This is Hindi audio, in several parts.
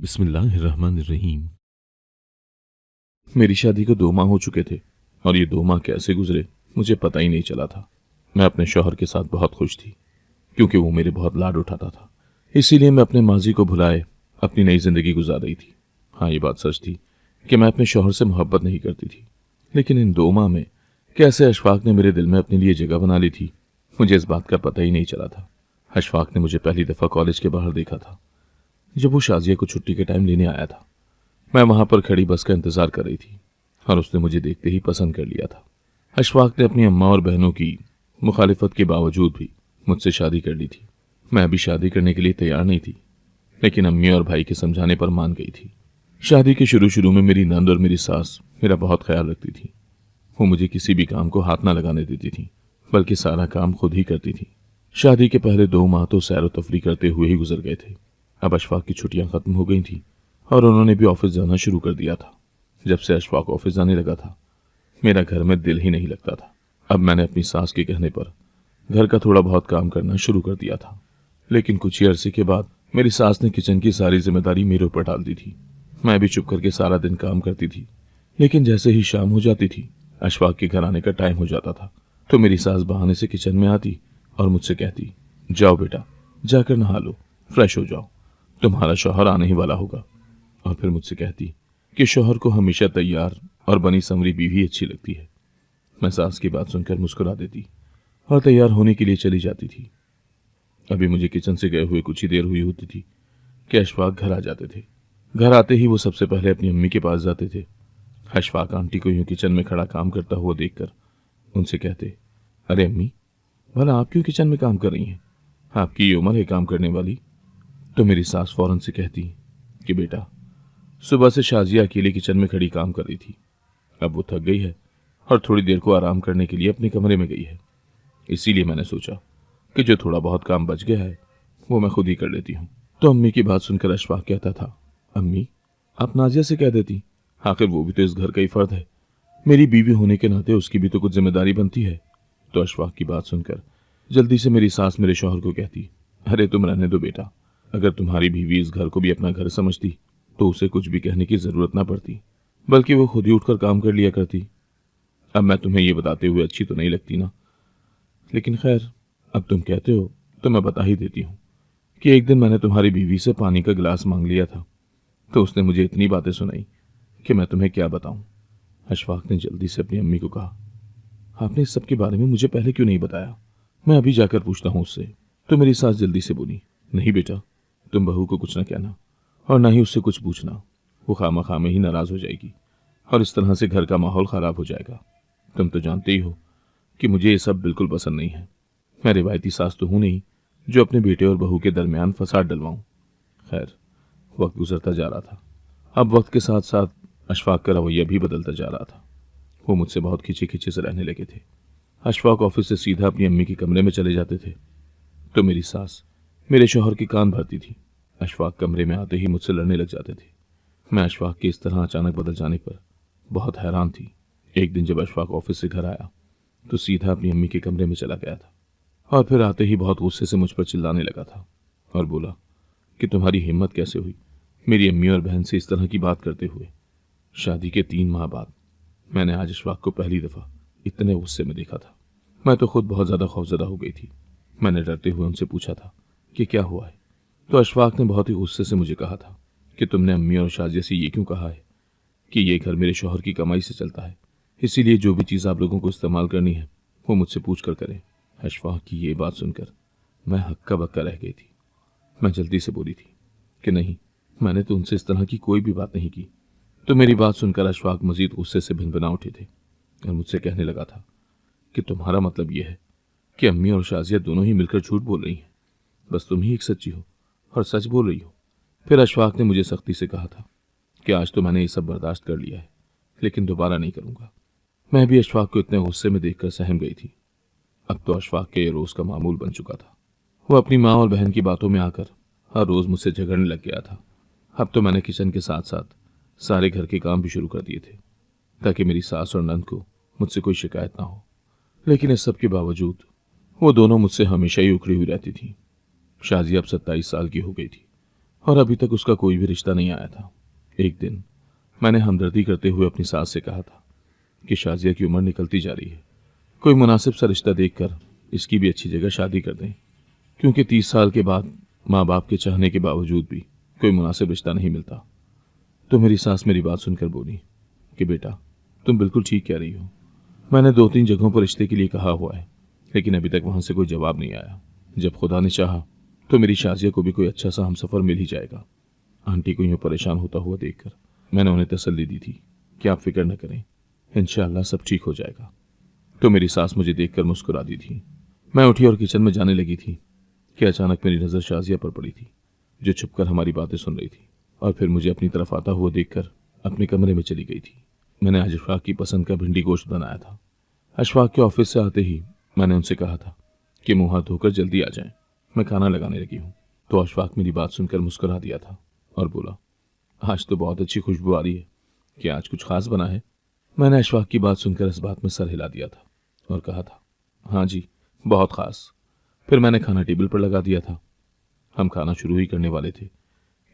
बिस्मिल्लाहिर्रहमानिर्रहीम। मेरी शादी को 2 माह हो चुके थे और ये 2 माह कैसे गुजरे मुझे पता ही नहीं चला था। मैं अपने शौहर के साथ बहुत खुश थी क्योंकि वो मेरे बहुत लाड उठाता था। इसीलिए मैं अपने माजी को भुलाए अपनी नई जिंदगी गुजार रही थी। हाँ, ये बात सच थी कि मैं अपने शौहर से मोहब्बत नहीं करती थी, लेकिन इन 2 माह में कैसे अशफाक ने मेरे दिल में अपने लिए जगह बना ली थी, मुझे इस बात का पता ही नहीं चला था। अशफाक ने मुझे पहली दफ़ा कॉलेज के बाहर देखा था, जब वो शाजिया को छुट्टी के टाइम लेने आया था। मैं वहां पर खड़ी बस का इंतजार कर रही थी और उसने मुझे देखते ही पसंद कर लिया था। अशफाक ने अपनी अम्मा और बहनों की मुखालिफत के बावजूद भी मुझसे शादी कर ली थी। मैं अभी शादी करने के लिए तैयार नहीं थी, लेकिन अम्मी और भाई के समझाने पर मान गई थी। शादी के शुरू शुरू में मेरी नंद और मेरी सास मेरा बहुत ख्याल रखती थी। वो मुझे किसी भी काम को हाथ ना लगाने देती थी, बल्कि सारा काम खुद ही करती थी। शादी के पहले 2 माह तो सैर व तफरीह करते हुए ही गुजर गए थे। अब अशफाक की छुट्टियां खत्म हो गई थी और उन्होंने भी ऑफिस जाना शुरू कर दिया था। जब से अशफाक ऑफिस जाने लगा था, मेरा घर में दिल ही नहीं लगता था। अब मैंने अपनी सास के कहने पर घर का थोड़ा बहुत काम करना शुरू कर दिया था, लेकिन कुछ ही अरसे के बाद मेरी सास ने किचन की सारी जिम्मेदारी मेरे ऊपर डाल दी थी। मैं भी चुप करके सारा दिन काम करती थी, लेकिन जैसे ही शाम हो जाती थी, अशफाक के घर आने का टाइम हो जाता था, तो मेरी सास बहाने से किचन में आती और मुझसे कहती, जाओ बेटा, जाकर नहा लो, फ्रेश हो जाओ, तुम्हारा शौहर आने ही वाला होगा। और फिर मुझसे कहती कि शौहर को हमेशा तैयार और बनी संवरी बीवी अच्छी लगती है। मैं सास की बात सुनकर मुस्कुरा देती और तैयार होने के लिए चली जाती थी। अभी मुझे किचन से गए हुए कुछ ही देर हुई होती थी कि अशफाक घर आ जाते थे। घर आते ही वो सबसे पहले अपनी अम्मी के पास जाते थे। अशफाक आंटी को यूं किचन में खड़ा काम करता हुआ देखकर उनसे कहते, अरे अम्मी, भला आप क्यों किचन में काम कर रही हैं? आपकी ये उम्र है काम करने वाली। तो मेरी सास फौरन से कहती कि बेटा, सुबह से शाजिया अकेले किचन में खड़ी काम कर रही थी, अब वो थक गई है और थोड़ी देर को आराम करने के लिए अपने कमरे में गई है। इसीलिए मैंने सोचा कि जो थोड़ा बहुत काम बच गया है वो मैं खुद ही कर लेती हूँ। तो अम्मी की बात सुनकर अशफाक कहता था, अम्मी, आप नाजिया से कह देती, आखिर वो भी तो इस घर का ही फर्द है, मेरी बीवी होने के नाते उसकी भी तो कुछ जिम्मेदारी बनती है। तो अशफाक की बात सुनकर जल्दी से मेरी सास मेरे शौहर को कहती, अरे तुम रहने दो बेटा, अगर तुम्हारी बीवी इस घर को भी अपना घर समझती तो उसे कुछ भी कहने की जरूरत ना पड़ती, बल्कि वो खुद ही उठकर काम कर लिया करती। अब मैं तुम्हें ये बताते हुए अच्छी तो नहीं लगती ना, लेकिन खैर, अब तुम कहते हो तो मैं बता ही देती हूँ कि एक दिन मैंने तुम्हारी बीवी से पानी का गिलास मांग लिया था, तो उसने मुझे इतनी बातें सुनाई कि मैं तुम्हें क्या बताऊं। अशफाक ने जल्दी से अपनी अम्मी को कहा, आपने इस सब के बारे में मुझे पहले क्यों नहीं बताया? मैं अभी जाकर पूछता हूँ उससे। तो मेरी सास जल्दी से बोली, नहीं बेटा, तुम बहू को कुछ न कहना और ना ही उससे कुछ पूछना, वो खामा में ही नाराज हो जाएगी और इस तरह से घर का माहौल खराब हो जाएगा। तुम तो जानते ही हो कि मुझे ये सब बिल्कुल पसंद नहीं है। मैं रिवायती सास तो हूं नहीं जो अपने बेटे और बहू के दरमियान फसाद डलवाऊं। खैर, वक्त गुजरता जा रहा था। अब वक्त के साथ साथ अशफाक का रवैया भी बदलता जा रहा था। वो मुझसे बहुत खिंचे खिंचे से रहने लगे थे। अशफाक ऑफिस से सीधा अपनी अम्मी के कमरे में चले जाते थे, तो मेरी सास मेरे शौहर की कान भरती थी। अशफाक कमरे में आते ही मुझसे लड़ने लग जाते थे। मैं अशफाक के इस तरह अचानक बदल जाने पर बहुत हैरान थी। एक दिन जब अशफाक ऑफिस से घर आया तो सीधा अपनी अम्मी के कमरे में चला गया था और फिर आते ही बहुत गुस्से से मुझ पर चिल्लाने लगा था और बोला कि तुम्हारी हिम्मत कैसे हुई मेरी अम्मी और बहन से इस तरह की बात करते हुए। शादी के 3 माह बाद मैंने आज अशफाक को पहली दफा इतने गुस्से में देखा था। मैं तो खुद बहुत ज्यादा खौफजदा हो गई थी। मैंने डरते हुए उनसे पूछा था कि क्या हुआ है, तो अशफाक ने बहुत ही गुस्से से मुझे कहा था कि तुमने अम्मी और शाजिया से ये क्यों कहा है कि ये घर मेरे शौहर की कमाई से चलता है, इसीलिए जो भी चीज़ आप लोगों को इस्तेमाल करनी है वो मुझसे पूछ कर करें। अशफाक की ये बात सुनकर मैं हक्का बक्का रह गई थी। मैं जल्दी से बोली थी कि नहीं, मैंने तो उनसे इस तरह की कोई भी बात नहीं की। तो मेरी बात सुनकर अशफाक मजीद गुस्से से भिनभिना उठे थे और मुझसे कहने लगा था कि तुम्हारा मतलब यह है कि अम्मी और शाजिया दोनों ही मिलकर झूठ बोल रही हैं, बस तुम ही एक सच्ची हो और सच बोल रही हो। फिर अशफाक ने मुझे सख्ती से कहा था कि आज तो मैंने ये सब बर्दाश्त कर लिया है, लेकिन दोबारा नहीं करूंगा। मैं भी अशफाक को इतने गुस्से में देखकर सहम गई थी। अब तो अशफाक के ये रोज का मामूल बन चुका था। वो अपनी माँ और बहन की बातों में आकर हर रोज मुझसे झगड़ने लग गया था। अब तो मैंने किचन के साथ साथ सारे घर के काम भी शुरू कर दिए थे ताकि मेरी सास और नंद को मुझसे कोई शिकायत ना हो। लेकिन इस सब के बावजूद वो दोनों मुझसे हमेशा ही उखड़ी हुई रहती थी। शाजिया अब 27 साल की हो गई थी और अभी तक उसका कोई भी रिश्ता नहीं आया था। एक दिन मैंने हमदर्दी करते हुए अपनी सास से कहा था कि शाजिया की उम्र निकलती जा रही है, कोई मुनासिब सा रिश्ता देखकर इसकी भी अच्छी जगह शादी कर दें, क्योंकि 30 साल के बाद माँ बाप के चाहने के बावजूद भी कोई मुनासिब रिश्ता नहीं मिलता। तो मेरी सास मेरी बात सुनकर बोली कि बेटा, तुम बिल्कुल ठीक कह रही हो। मैंने 2-3 जगहों पर रिश्ते के लिए कहा हुआ है, लेकिन अभी तक वहां से कोई जवाब नहीं आया। जब खुदा ने चाहा तो मेरी शाजिया को भी कोई अच्छा सा हमसफर मिल ही जाएगा। आंटी को यूं परेशान होता हुआ देखकर मैंने उन्हें तसल्ली दी थी कि आप फिक्र न करें, इंशाअल्लाह सब ठीक हो जाएगा। तो मेरी सास मुझे देखकर मुस्कुरा दी थी। मैं उठी और किचन में जाने लगी थी कि अचानक मेरी नज़र शाजिया पर पड़ी थी, जो छुपकर हमारी बातें सुन रही थी और फिर मुझे अपनी तरफ आता हुआ देखकर अपने कमरे में चली गई थी। मैंने आज अशफाक की पसंद का भिंडी गोश्त बनाया था। अशफाक के ऑफिस से आते ही मैंने उनसे कहा था कि मुंह हाथ धोकर जल्दी आ जाएं, मैं खाना लगाने लगी हूँ। तो अशफाक मेरी बात सुनकर मुस्कुरा दिया था और बोला, आज तो बहुत अच्छी खुशबू आ रही है, क्या आज कुछ खास बना है? मैंने अशफाक की बात सुनकर इस बात में सर हिला दिया था और कहा था, हाँ जी, बहुत खास। फिर मैंने खाना टेबल पर लगा दिया था। हम खाना शुरू ही करने वाले थे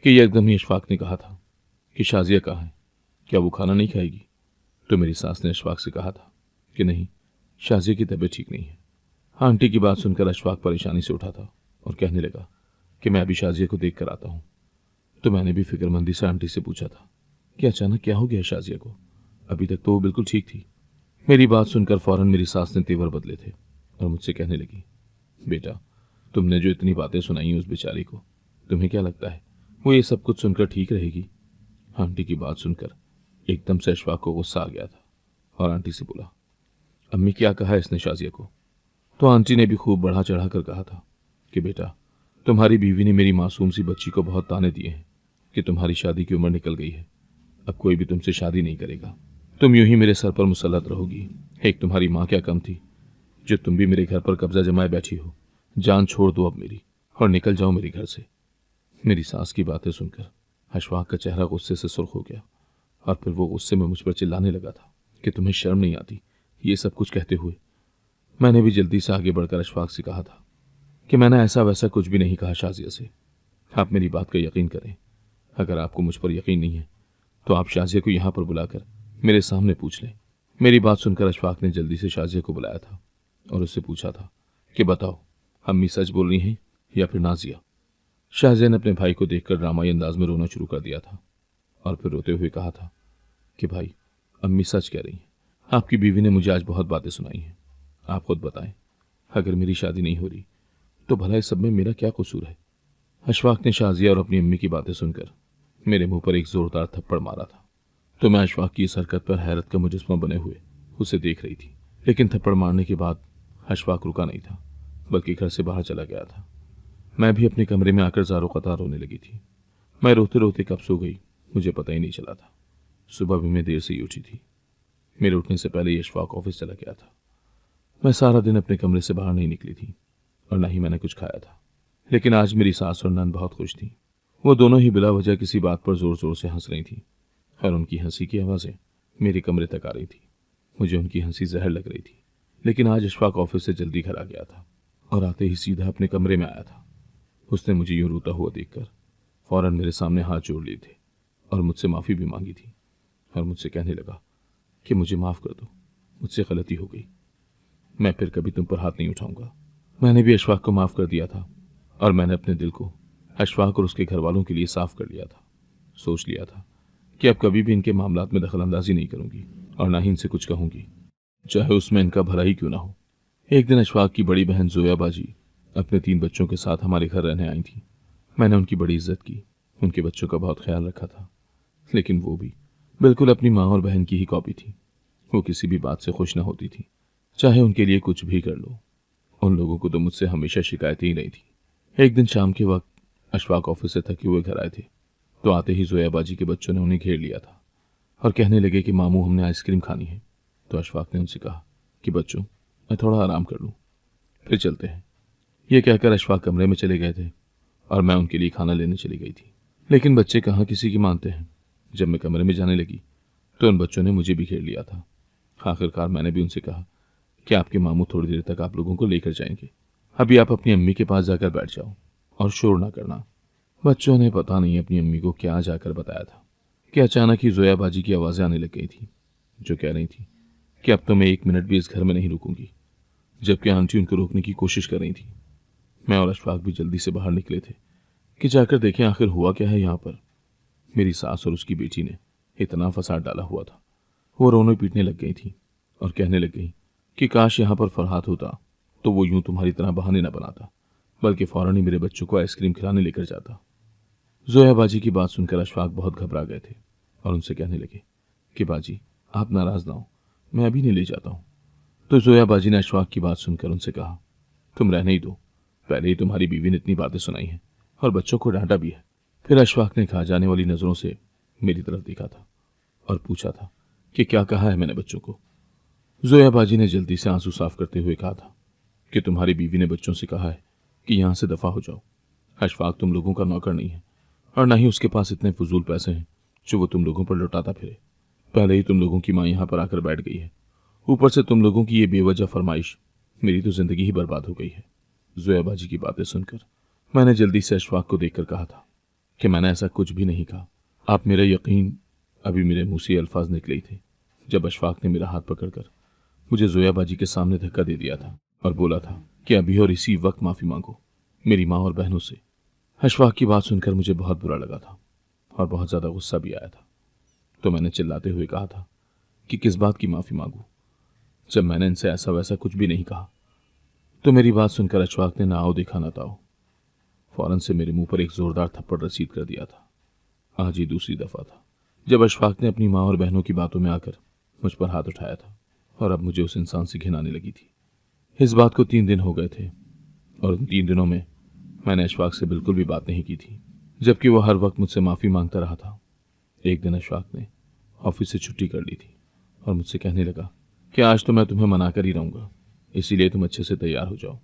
कि एकदम ही अशफाक ने कहा था कि शाजिया कहाँ है, क्या वो खाना नहीं खाएगी? तो मेरी सास ने अशफाक से कहा था कि नहीं, शाजिया की तबीयत ठीक नहीं है। आंटी की बात सुनकर अशफाक परेशानी से उठा था और कहने लगा कि मैं अभी शाजिया को देख कर आता हूँ। तो मैंने भी फिक्रमंदी से आंटी से पूछा था कि अचानक क्या हो गया शाजिया को, अभी तक तो वो बिल्कुल ठीक थी। मेरी बात सुनकर फौरन मेरी सास ने तेवर बदले थे और मुझसे कहने लगी, बेटा, तुमने जो इतनी बातें सुनाई उस बेचारी को, तुम्हें क्या लगता है वो ये सब कुछ सुनकर ठीक रहेगी? आंटी की बात सुनकर एकदम से अशफाक को गुस्सा आ गया था और आंटी से बोला, अम्मी क्या कहा है इसने शाजिया को? तो आंटी ने भी खूब बढ़ा चढ़ा कर कहा था कि बेटा, तुम्हारी बीवी ने मेरी मासूम सी बच्ची को बहुत ताने दिए हैं कि तुम्हारी शादी की उम्र निकल गई है, अब कोई भी तुमसे शादी नहीं करेगा, तुम यूं ही मेरे सर पर मुसल्लत रहोगी। एक तुम्हारी माँ क्या कम थी जो तुम भी मेरे घर पर कब्जा जमाए बैठी हो। जान छोड़ दो अब मेरी और निकल जाओ मेरे घर से। मेरी सास की बातें सुनकर अशफाक का चेहरा गुस्से से सुर्ख हो गया और फिर वो गुस्से में मुझ पर चिल्लाने लगा था कि तुम्हें शर्म नहीं आती ये सब कुछ कहते हुए। मैंने भी जल्दी से आगे बढ़कर अशफाक से कहा था कि मैंने ऐसा वैसा कुछ भी नहीं कहा शाजिया से, आप मेरी बात का यकीन करें। अगर आपको मुझ पर यकीन नहीं है तो आप शाजिया को यहाँ पर बुलाकर मेरे सामने पूछ लें। मेरी बात सुनकर अशफाक ने जल्दी से शाजिया को बुलाया था और उससे पूछा था कि बताओ, अम्मी सच बोल रही हैं या फिर नाजिया? शाहजहां ने अपने भाई को देखकर ड्रामाई अंदाज में रोना शुरू कर दिया था और फिर रोते हुए कहा था कि भाई, अम्मी सच कह रही हैं, आपकी बीवी ने मुझे आज बहुत बातें सुनाई हैं। आप खुद बताएं, अगर मेरी शादी नहीं हो रही तो भला इस सब में मेरा क्या कसूर है? अशफाक ने शाजिया और अपनी अम्मी की बातें सुनकर मेरे मुंह पर एक जोरदार थप्पड़ मारा था। तो मैं अशफाक की इस हरकत पर हैरत का मुजस्मा बने हुए उसे देख रही थी, लेकिन थप्पड़ मारने के बाद अशफाक रुका नहीं था, बल्कि घर से बाहर चला गया था। मैं भी अपने कमरे में आकर ज़ारो कतार रोने लगी थी। मैं रोते रोते कब सो गई मुझे पता ही नहीं चला था। सुबह भी मैं देर से ही उठी थी। मेरे उठने से पहले ही अशफाक ऑफिस चला गया था। मैं सारा दिन अपने कमरे से बाहर नहीं निकली थी और न ही मैंने कुछ खाया था। लेकिन आज मेरी सास और नंद बहुत खुश थी। वो दोनों ही बिला वजह किसी बात पर जोर जोर से हंस रही थी और उनकी हंसी की आवाज़ें मेरे कमरे तक आ रही थी। मुझे उनकी हंसी जहर लग रही थी। लेकिन आज अशफाक ऑफिस से जल्दी घर आ गया था और आते ही सीधा अपने कमरे में आया था। उसने मुझे यूं रोता हुआ देखकर फौरन मेरे सामने हाथ जोड़ लिए थे और मुझसे माफ़ी भी मांगी थी और मुझसे कहने लगा कि मुझे माफ़ कर दो, मुझसे गलती हो गई, मैं फिर कभी तुम पर हाथ नहीं उठाऊंगा। मैंने भी अशफाक को माफ़ कर दिया था और मैंने अपने दिल को अशफाक और उसके घर वालों के लिए साफ कर लिया था। सोच लिया था कि अब कभी भी इनके मामलात में दखल अंदाजी नहीं करूंगी और ना ही इनसे कुछ कहूंगी, चाहे उसमें इनका भला ही क्यों ना हो। एक दिन अशफाक की बड़ी बहन जोया बाजी अपने 3 बच्चों के साथ हमारे घर रहने आई थी। मैंने उनकी बड़ी इज्जत की, उनके बच्चों का बहुत ख्याल रखा था, लेकिन वो भी बिल्कुल अपनी माँ और बहन की ही कॉपी थी। वो किसी भी बात से खुश न होती थी, चाहे उनके लिए कुछ भी कर लो। उन लोगों को तो मुझसे हमेशा शिकायतें ही नहीं थी। एक दिन शाम के वक्त अशफाक ऑफिस से थके हुए घर आए थे, तो आते ही जोया बाजी के बच्चों ने उन्हें घेर लिया था और कहने लगे कि मामू, हमने आइसक्रीम खानी है। तो अशफाक ने उनसे कहा कि बच्चों, मैं थोड़ा आराम कर लूँ, फिर चलते हैं। ये कहकर अशफाक कमरे में चले गए थे और मैं उनके लिए खाना लेने चली गई थी। लेकिन बच्चे कहाँ किसी की मानते हैं। जब मैं कमरे में जाने लगी तो उन बच्चों ने मुझे भी घेर लिया था। आखिरकार मैंने भी उनसे कहा कि आपके मामू थोड़ी देर तक आप लोगों को लेकर जाएंगे, अभी आप अपनी अम्मी के पास जाकर बैठ जाओ और शोर ना करना। बच्चों ने पता नहीं अपनी अम्मी को क्या जाकर बताया था कि अचानक ही जोया बाजी की आवाज़ें आने लग गई थी, जो कह रही थी कि अब तो मैं 1 मिनट भी इस घर में नहीं रुकूंगी, जबकि आंटी उनको रोकने की कोशिश कर रही थी। मैं और अशफाक भी जल्दी से बाहर निकले थे कि जाकर देखें आखिर हुआ क्या है यहाँ पर। मेरी सास और उसकी बेटी ने इतना फसाद डाला हुआ था। वो रोने पीटने लग गई थी और कहने लग गई कि काश यहाँ पर फरहाद होता तो वो यूं तुम्हारी तरह बहाने न बनाता, बल्कि फौरन ही मेरे बच्चों को आइसक्रीम खिलाने लेकर जाता। जोया बाजी की बात सुनकर अशफाक बहुत घबरा गए थे और उनसे कहने लगे कि बाजी आप नाराज ना हो, मैं अभी नहीं ले जाता हूँ। तो जोया बाजी ने अशफाक की बात सुनकर उनसे कहा, तुम रहने ही दो, पहले ही तुम्हारी बीवी ने इतनी बातें सुनाई हैं और बच्चों को डांटा भी है। फिर अशफाक ने खा जाने वाली नजरों से मेरी तरफ देखा था और पूछा था कि क्या कहा है मैंने बच्चों को। जोया बाजी ने जल्दी से आंसू साफ करते हुए कहा था कि तुम्हारी बीवी ने बच्चों से कहा है कि यहां से दफा हो जाओ। अशफाक तुम लोगों का नौकर नहीं है और ना ही उसके पास इतने फजूल पैसे हैं जो वो तुम लोगों पर लौटाता फिरे। पहले ही तुम लोगों की माँ यहाँ पर आकर बैठ गई है, ऊपर से तुम लोगों की ये बेवजह फरमाइश, मेरी तो जिंदगी ही बर्बाद हो गई है। जोया बाजी की बातें सुनकर मैंने जल्दी से अशफाक को देखकर कहा था कि मैंने ऐसा कुछ भी नहीं कहा, आप मेरा यकीन। अभी मेरे मुंह से अल्फाज निकले ही थे जब अशफाक ने मेरा हाथ पकड़कर मुझे जोया बाजी के सामने धक्का दे दिया था और बोला था कि अभी और इसी वक्त माफी मांगो मेरी माँ और बहनों से। अशफाक की बात सुनकर मुझे बहुत बुरा लगा था और बहुत ज्यादा गुस्सा भी आया था। तो मैंने चिल्लाते हुए कहा था कि किस बात की माफी मांगू, जब मैंने इनसे ऐसा वैसा कुछ भी नहीं कहा। तो मेरी बात सुनकर अशफाक ने ना आओ देखा ना ताओ फौरन से मेरे मुंह पर एक जोरदार थप्पड़ रसीद कर दिया था। आज ये दूसरी दफा था जब अशफाक ने अपनी माँ और बहनों की बातों में आकर मुझ पर हाथ उठाया था और अब मुझे उस इंसान से घिन आने लगी थी। इस बात को 3 दिन हो गए थे और उन 3 दिनों में मैंने अशफाक से बिल्कुल भी बात नहीं की थी, जबकि वो हर वक्त मुझसे माफ़ी मांगता रहा था। एक दिन अशफाक ने ऑफिस से छुट्टी कर ली थी और मुझसे कहने लगा कि आज तो मैं तुम्हें मना कर ही रहूँगा, इसीलिए तुम अच्छे से तैयार हो जाओ।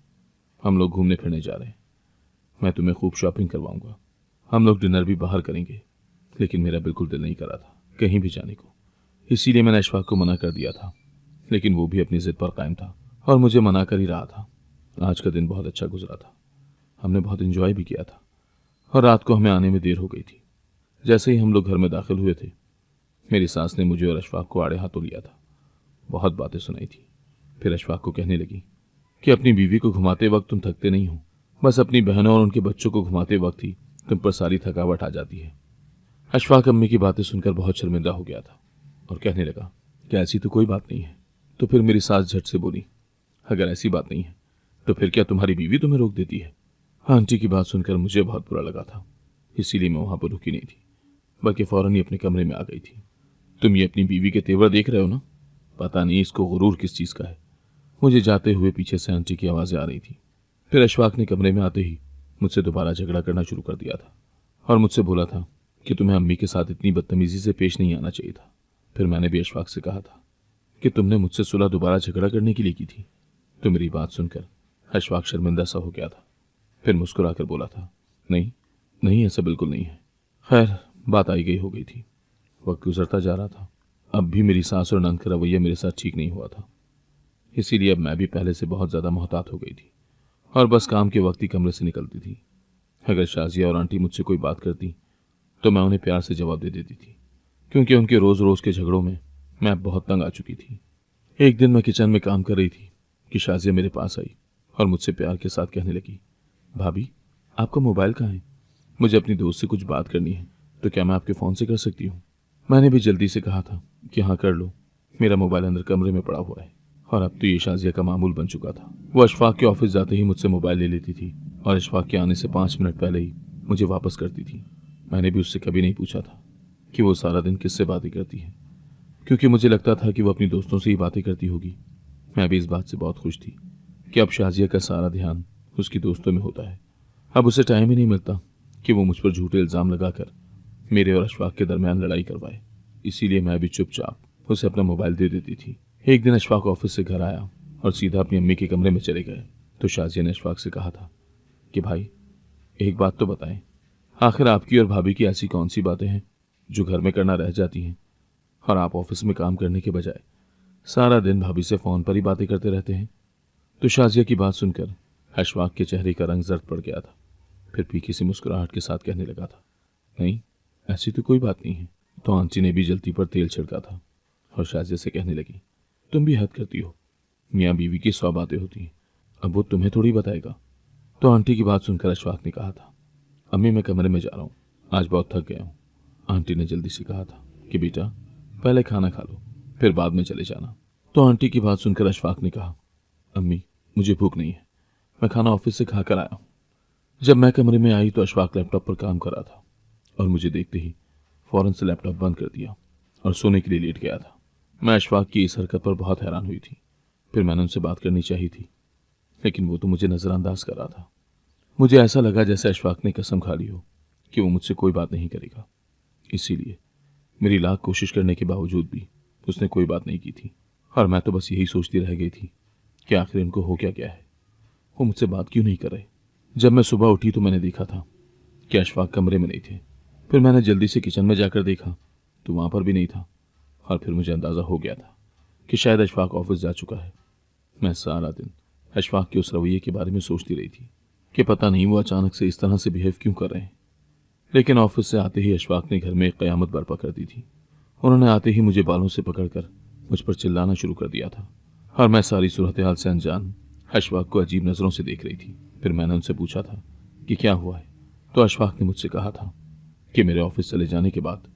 हम लोग घूमने फिरने जा रहे हैं, मैं तुम्हें खूब शॉपिंग करवाऊंगा, हम लोग डिनर भी बाहर करेंगे। लेकिन मेरा बिल्कुल दिल नहीं करा था कहीं भी जाने को, इसीलिए मैंने अशफाक को मना कर दिया था, लेकिन वो भी अपनी जिद पर कायम था और मुझे मना कर ही रहा था। आज का दिन बहुत अच्छा गुजरा था, हमने बहुत एंजॉय भी किया था और रात को हमें आने में देर हो गई थी। जैसे ही हम लोग घर में दाखिल हुए थे, मेरी सास ने मुझे और अशफाक को आड़े हाथों लिया था, बहुत बातें सुनाई थी। फिर अशफाक को कहने लगी कि अपनी बीवी को घुमाते वक्त तुम थकते नहीं हो, बस अपनी बहनों और उनके बच्चों को घुमाते वक्त ही तुम पर सारी थकावट आ जाती है। अशफाक अम्मी की बातें सुनकर बहुत शर्मिंदा हो गया था और कहने लगा कि ऐसी तो कोई बात नहीं है। तो फिर मेरी सास झट से बोली, अगर ऐसी बात नहीं है तो फिर क्या तुम्हारी बीवी तुम्हें रोक देती है। आंटी की बात सुनकर मुझे बहुत बुरा लगा था, इसीलिए मैं वहां पर रुकी नहीं थी, बल्कि फौरन ही अपने कमरे में आ गई थी। तुम ये अपनी बीवी के तेवर देख रहे हो ना, पता नहीं इसको गुरूर किस चीज का है। मुझे जाते हुए पीछे से आंटी की आवाजें आ रही थी। फिर अशफाक ने कमरे में आते ही मुझसे दोबारा झगड़ा करना शुरू कर दिया था और मुझसे बोला था कि तुम्हें अम्मी के साथ इतनी बदतमीजी से पेश नहीं आना चाहिए था। फिर मैंने भी अशफाक से कहा था कि तुमने मुझसे सुलह दोबारा झगड़ा करने के लिए की थी। तो मेरी बात सुनकर अशफाक शर्मिंदा सा हो गया था। फिर मुस्कुराकर बोला था, नहीं नहीं, ऐसा बिल्कुल नहीं है। खैर, बात आई गई हो गई थी, वक्त गुजरता जा रहा था। अब भी मेरी सास और नंद का रवैया मेरे साथ ठीक नहीं हुआ था, इसीलिए अब मैं भी पहले से बहुत ज्यादा मोहतात हो गई थी और बस काम के वक्त ही कमरे से निकलती थी। अगर शाजिया और आंटी मुझसे कोई बात करती तो मैं उन्हें प्यार से जवाब दे देती थी, क्योंकि उनके रोज रोज के झगड़ों में मैं अब बहुत तंग आ चुकी थी। एक दिन मैं किचन में काम कर रही थी कि शाजिया मेरे पास आई और मुझसे प्यार के साथ कहने लगी, भाभी आपका मोबाइल कहाँ है, मुझे अपनी दोस्त से कुछ बात करनी है, तो क्या मैं आपके फ़ोन से कर सकती हूँ। मैंने भी जल्दी से कहा था कि हाँ कर लो, मेरा मोबाइल अंदर कमरे में पड़ा हुआ है। और अब तो ये शाजिया का मामूल बन चुका था। वो अशफाक के ऑफिस जाते ही मुझसे मोबाइल ले लेती थी और अशफाक के आने से 5 मिनट पहले ही मुझे वापस करती थी। मैंने भी उससे कभी नहीं पूछा था कि वो सारा दिन किससे बातें करती है, क्योंकि मुझे लगता था कि वो अपनी दोस्तों से ही बातें करती होगी। मैं भी इस बात से बहुत खुश थी कि अब शाजिया का सारा ध्यान उसकी दोस्तों में होता है। अब उसे टाइम ही नहीं मिलता कि वो मुझ पर झूठे इल्ज़ाम लगाकर मेरे और अशफाक के दरमियान लड़ाई करवाए। इसीलिए मैं भी चुपचाप उसे अपना मोबाइल दे देती थी। एक दिन अशफाक ऑफिस से घर आया और सीधा अपनी अम्मी के कमरे में चले गए। तो शाजिया ने अशफाक से कहा था कि भाई एक बात तो बताएं, आखिर आपकी और भाभी की ऐसी कौन सी बातें हैं जो घर में करना रह जाती हैं और आप ऑफिस में काम करने के बजाय सारा दिन भाभी से फ़ोन पर ही बातें करते रहते हैं। तो शाजिया की बात सुनकर अशफाक के चेहरे का रंग जर्द पड़ गया था। फिर फीकी सी मुस्कुराहट के साथ कहने लगा था, नहीं, ऐसी तो कोई बात नहीं है। तो आंटी ने भी जल्दी पर तेल छिड़का था और शाजिया से कहने लगी, तुम भी हद करती हो। मियाँ बीवी की 100 बातें होती हैं, अब वो तुम्हें थोड़ी बताएगा। तो आंटी की बात सुनकर अशफाक ने कहा था, अम्मी मैं कमरे में जा रहा हूँ, आज बहुत थक गया हूँ। आंटी ने जल्दी से कहा था कि बेटा पहले खाना खा लो, फिर बाद में चले जाना। तो आंटी की बात सुनकर अशफाक ने कहा, अम्मी मुझे भूख नहीं है, मैं खाना ऑफिस से खा कर आया हूँ। जब मैं कमरे में आई तो अशफाक लैपटॉप पर काम कर रहा था और मुझे देखते ही फौरन से लैपटॉप बंद कर दिया और सोने के लिए लेट गया था। मैं अशफाक की इस हरकत पर बहुत हैरान हुई थी। फिर मैंने उनसे बात करनी चाहिए थी, लेकिन वो तो मुझे नज़रअंदाज कर रहा था। मुझे ऐसा लगा जैसे अशफाक ने कसम खा ली हो कि वो मुझसे कोई बात नहीं करेगा। इसीलिए मेरी लाख कोशिश करने के बावजूद भी उसने कोई बात नहीं की थी और मैं तो बस यही सोचती रह गई थी कि आखिर इनको हो क्या गया है, वो मुझसे बात क्यों नहीं कर रहे। जब मैं सुबह उठी तो मैंने देखा था कि अशफाक कमरे में नहीं थे। फिर मैंने जल्दी से किचन में जाकर देखा तो वहाँ पर भी नहीं था और फिर मुझे अंदाज़ा हो गया था कि शायद अशफाक ऑफिस जा चुका है। मैं सारा दिन अशफाक के उस रवैये के बारे में सोचती रही थी कि पता नहीं वो अचानक से इस तरह से बिहेव क्यों कर रहे हैं। लेकिन ऑफिस से आते ही अशफाक ने घर में एक क़यामत बर्पा कर दी थी। उन्होंने आते ही मुझे बालों से पकड़कर मुझ पर चिल्लाना शुरू कर दिया था और मैं सारी सूरत हाल से अनजान अशफाक को अजीब नज़रों से देख रही थी। फिर मैंने उनसे पूछा था कि क्या हुआ है, तो अशफाक ने मुझसे कहा था कि मेरे ऑफिस चले जाने के बाद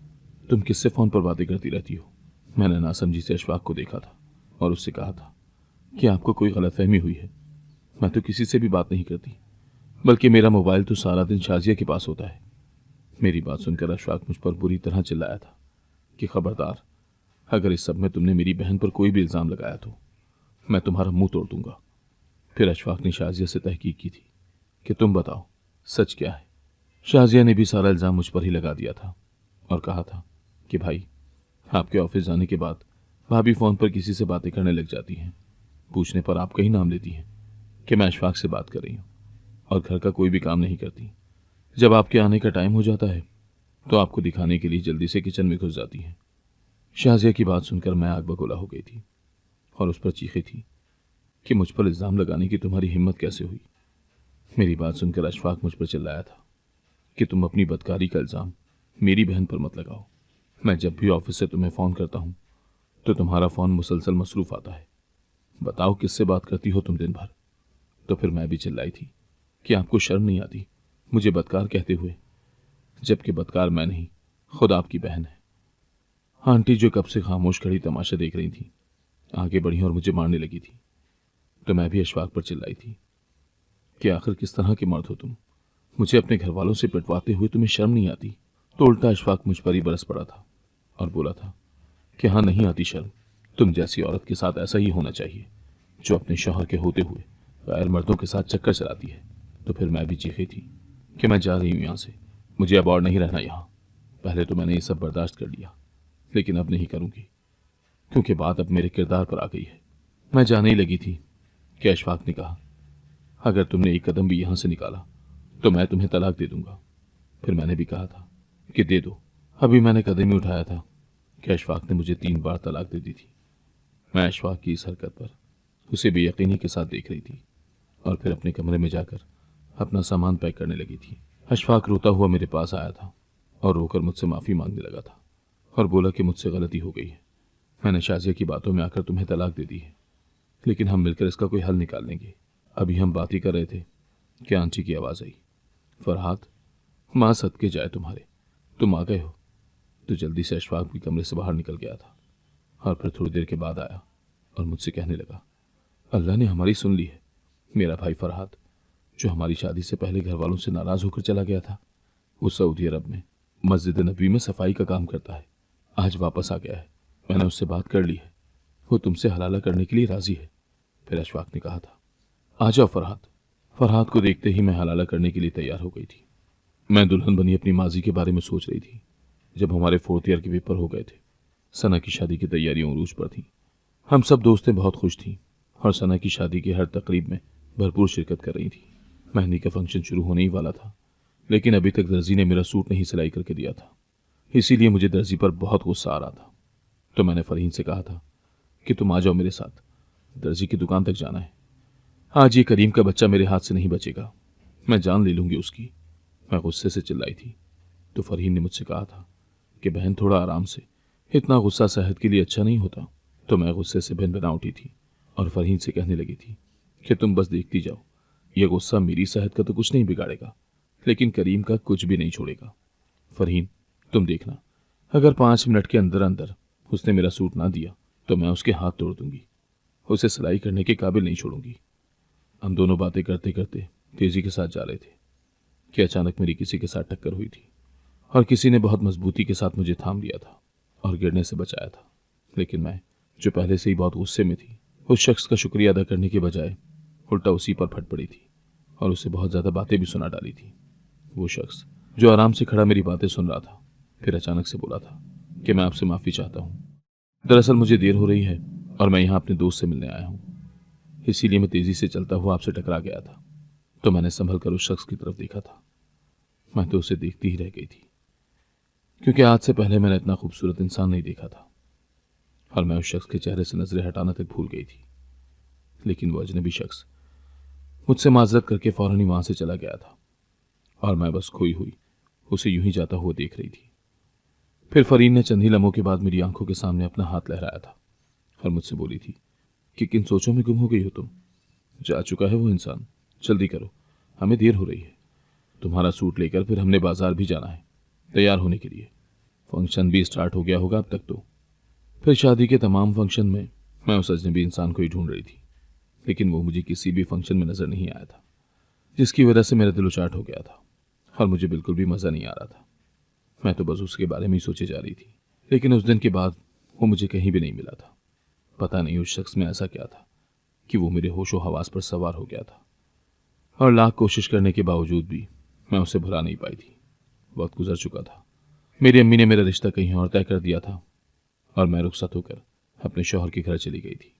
तुम किससे फ़ोन पर बातें करती रहती हो। मैंने नासमझी से अशफाक को देखा था और उससे कहा था कि आपको कोई गलतफहमी हुई है, मैं तो किसी से भी बात नहीं करती, बल्कि मेरा मोबाइल तो सारा दिन शाजिया के पास होता है। मेरी बात सुनकर अशफाक मुझ पर बुरी तरह चिल्लाया था कि खबरदार, अगर इस सब में तुमने मेरी बहन पर कोई भी इल्ज़ाम लगाया तो मैं तुम्हारा मुंह तोड़ दूंगा। फिर अशफाक ने शाजिया से तहकीक की थी कि तुम बताओ सच क्या है। शाजिया ने भी सारा इल्ज़ाम मुझ पर ही लगा दिया था और कहा था कि भाई, आपके ऑफिस जाने के बाद भाभी फ़ोन पर किसी से बातें करने लग जाती हैं। पूछने पर आपका ही नाम लेती हैं कि मैं अशफाक से बात कर रही हूँ और घर का कोई भी काम नहीं करती। जब आपके आने का टाइम हो जाता है तो आपको दिखाने के लिए जल्दी से किचन में घुस जाती हैं। शाजिया की बात सुनकर मैं आग बगोला हो गई थी और उस पर चीखी थी कि मुझ पर इल्ज़ाम लगाने की तुम्हारी हिम्मत कैसे हुई। मेरी बात सुनकर अशफाक मुझ पर चिल्लाया था कि तुम अपनी बदकारी का इल्ज़ाम मेरी बहन पर मत लगाओ। मैं जब भी ऑफिस से तुम्हें फ़ोन करता हूँ तो तुम्हारा फ़ोन मुसलसल मसरूफ़ आता है। बताओ किससे बात करती हो तुम दिन भर। तो फिर मैं भी चिल्लाई थी कि आपको शर्म नहीं आती मुझे बदकार कहते हुए, जबकि बदकार मैं नहीं, खुद आपकी बहन है। आंटी जो कब से खामोश खड़ी तमाशा देख रही थी आगे बढ़ी और मुझे मारने लगी थी। तो मैं भी अशफाक पर चिल्लाई थी कि आखिर किस तरह के मर्द हो तुम, मुझे अपने घर वालों से पिटवाते हुए तुम्हें शर्म नहीं आती। तो उल्टा अशफाक मुझ पर ही बरस पड़ा था और बोला था कि हाँ, नहीं आती शर्म, तुम जैसी औरत के साथ ऐसा ही होना चाहिए जो अपने शौहर के होते हुए गैर मर्दों के साथ चक्कर चलाती है। तो फिर मैं भी चीखी थी कि मैं जा रही हूँ यहाँ से, मुझे अब और नहीं रहना यहाँ। पहले तो मैंने ये सब बर्दाश्त कर लिया, लेकिन अब नहीं करूँगी, क्योंकि बात अब मेरे किरदार पर आ गई है। मैं जाने ही लगी थी कि अशफाक ने कहा, अगर तुमने एक कदम भी यहाँ से निकाला तो मैं तुम्हें तलाक दे दूंगा। फिर मैंने भी कहा था कि दे दो। अभी मैंने कदम ही उठाया था कि अशफाक ने मुझे 3 बार तलाक दे दी थी। मैं अशफाक की इस हरकत पर उसे बेयकीनी के साथ देख रही थी और फिर अपने कमरे में जाकर अपना सामान पैक करने लगी थी। अशफाक रोता हुआ मेरे पास आया था और रोकर मुझसे माफ़ी मांगने लगा था और बोला कि मुझसे गलती हो गई है, मैंने शाजिया की बातों में आकर तुम्हें तलाक दे दी है, लेकिन हम मिलकर इसका कोई हल निकाल लेंगे। अभी हम बात ही कर रहे थे कि आंटी की आवाज़ आई, फरहाद, माँ सदके जाए तुम्हारे, तुम आ गए हो। तो जल्दी से अशफाक भी कमरे से बाहर निकल गया था और फिर थोड़ी देर के बाद आया और मुझसे कहने लगा, अल्लाह ने हमारी सुन ली है। मेरा भाई फरहाद, जो हमारी शादी से पहले घर वालों से नाराज़ होकर चला गया था, वो सऊदी अरब में मस्जिद नबी में सफाई का काम करता है, आज वापस आ गया है। मैंने उससे बात कर ली है, वो तुमसे हलाला करने के लिए राज़ी है। फिर अशफाक ने कहा था, आ जाओ फरहाद। फरहाद को देखते ही मैं हलाला करने के लिए तैयार हो गई थी। मैं दुल्हन बनी अपनी माजी के बारे में सोच रही थी जब हमारे 4th ईयर के पेपर हो गए थे। सना की शादी की तैयारियां उरूज पर थीं। हम सब दोस्तें बहुत खुश थीं और सना की शादी की हर तकरीब में भरपूर शिरकत कर रही थी। मेहंदी का फंक्शन शुरू होने ही वाला था, लेकिन अभी तक दर्जी ने मेरा सूट नहीं सिलाई करके दिया था, इसीलिए मुझे दर्जी पर बहुत गुस्सा आ रहा था। तो मैंने फरहीन से कहा था कि तुम आ जाओ मेरे साथ, दर्जी की दुकान तक जाना है। आज ये करीम का बच्चा मेरे हाथ से नहीं बचेगा, मैं जान ले लूंगी उसकी। मैं गुस्से से चिल्लाई थी तो फरहीन ने मुझसे कहा था कि बहन थोड़ा आराम से, इतना गुस्सा सेहत के लिए अच्छा नहीं होता। तो मैं गुस्से से भिन-भिना उठी थी और फरहीन से कहने लगी थी कि तुम बस देखती जाओ, यह गुस्सा मेरी सेहत का तो कुछ नहीं बिगाड़ेगा, लेकिन करीम का कुछ भी नहीं छोड़ेगा। फरहीन, तुम देखना, अगर 5 मिनट के अंदर अंदर उसने मेरा सूट ना दिया तो मैं उसके हाथ तोड़ दूंगी, उसे सिलाई करने के काबिल नहीं छोड़ूंगी। हम दोनों बातें करते करते तेजी के साथ जा रहे थे कि अचानक मेरी किसी के साथ टक्कर हुई थी और किसी ने बहुत मजबूती के साथ मुझे थाम लिया था और गिरने से बचाया था। लेकिन मैं, जो पहले से ही बहुत गुस्से में थी, उस शख्स का शुक्रिया अदा करने के बजाय उल्टा उसी पर फट पड़ी थी और उसे बहुत ज्यादा बातें भी सुना डाली थी। वो शख्स जो आराम से खड़ा मेरी बातें सुन रहा था, फिर अचानक से बोला था कि मैं आपसे माफी चाहता हूँ, दरअसल मुझे देर हो रही है और मैं यहाँ अपने दोस्त से मिलने आया हूँ, इसीलिए मैं तेजी से चलता हुआ आपसे टकरा गया था। तो मैंने संभल कर उस शख्स की तरफ देखा था। मैं तो उसे देखती ही रह गई थी, क्योंकि आज से पहले मैंने इतना खूबसूरत इंसान नहीं देखा था और मैं उस शख्स के चेहरे से नजरें हटाना तक भूल गई थी। लेकिन वो अजनबी शख्स मुझसे माजरत करके फौरन ही वहां से चला गया था और मैं बस खोई हुई उसे यूं ही जाता हुआ देख रही थी। फिर फरीन ने चंद ही लम्हों के बाद मेरी आंखों के सामने अपना हाथ लहराया था और मुझसे बोली थी कि किन सोचों में गुम हो गई हो तुम, जा चुका है वो इंसान, जल्दी करो, हमें देर हो रही है। तुम्हारा सूट लेकर फिर हमने बाजार भी जाना है तैयार होने के लिए, फंक्शन भी स्टार्ट हो गया होगा अब तक तो। फिर शादी के तमाम फंक्शन में मैं उस अजनबी इंसान को ही ढूंढ रही थी, लेकिन वो मुझे किसी भी फंक्शन में नजर नहीं आया था, जिसकी वजह से मेरा दिल उचाट हो गया था और मुझे बिल्कुल भी मजा नहीं आ रहा था। मैं तो बस उसके बारे में ही सोचे जा रही थी। लेकिन उस दिन के बाद वो मुझे कहीं भी नहीं मिला था। पता नहीं उस शख्स में ऐसा क्या था कि वो मेरे होशो हवास पर सवार हो गया था और लाख कोशिश करने के बावजूद भी मैं उसे भुला नहीं पाई थी। वक्त गुजर चुका था, मेरी अम्मी ने मेरा रिश्ता कहीं और तय कर दिया था और मैं रुखसत होकर अपने शौहर के घर चली गई थी।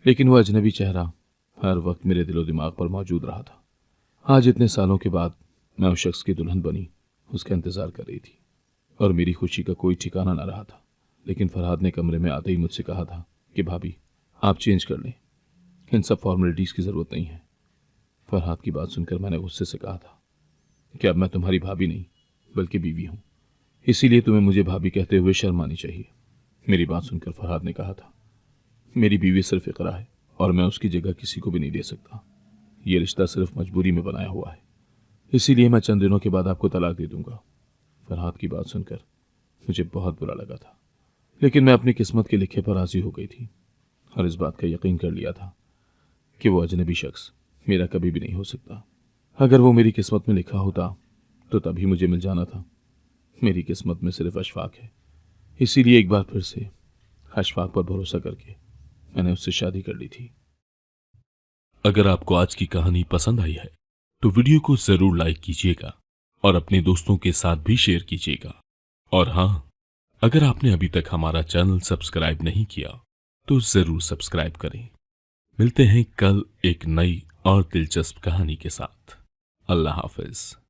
लेकिन वह अजनबी चेहरा हर वक्त मेरे दिलो दिमाग पर मौजूद रहा था। आज इतने सालों के बाद मैं उस शख्स की दुल्हन बनी उसका इंतजार कर रही थी और मेरी खुशी का कोई ठिकाना न रहा था। लेकिन फरहाद ने कमरे में आते ही मुझसे कहा था कि भाभी आप चेंज कर लें, इन सब फॉर्मेलिटीज की जरूरत नहीं है। फरहाद की बात सुनकर मैंने गुस्से से कहा था कि अब मैं तुम्हारी भाभी नहीं बल्कि बीवी हूं, इसीलिए तुम्हें मुझे भाभी कहते हुए शर्म आनी चाहिए। मेरी बात सुनकर फरहाद ने कहा था, मेरी बीवी सिर्फ इकरा है और मैं उसकी जगह किसी को भी नहीं दे सकता। ये रिश्ता सिर्फ मजबूरी में बनाया हुआ है, इसीलिए मैं चंद दिनों के बाद आपको तलाक दे दूंगा। फरहाद की बात सुनकर मुझे बहुत बुरा लगा था, लेकिन मैं अपनी किस्मत के लिखे पर राजी हो गई थी और इस बात का यकीन कर लिया था कि वो अजनबी शख्स मेरा कभी भी नहीं हो सकता। अगर वो मेरी किस्मत में लिखा होता तो तभी मुझे मिल जाना था। मेरी किस्मत में सिर्फ अशफाक है, इसीलिए एक बार फिर से अशफाक पर भरोसा करके मैंने उससे शादी कर ली थी। अगर आपको आज की कहानी पसंद आई है तो वीडियो को जरूर लाइक कीजिएगा और अपने दोस्तों के साथ भी शेयर कीजिएगा। और हाँ, अगर आपने अभी तक हमारा चैनल सब्सक्राइब नहीं किया तो जरूर सब्सक्राइब करें। मिलते हैं कल एक नई और दिलचस्प कहानी के साथ। अल्लाह हाफिज।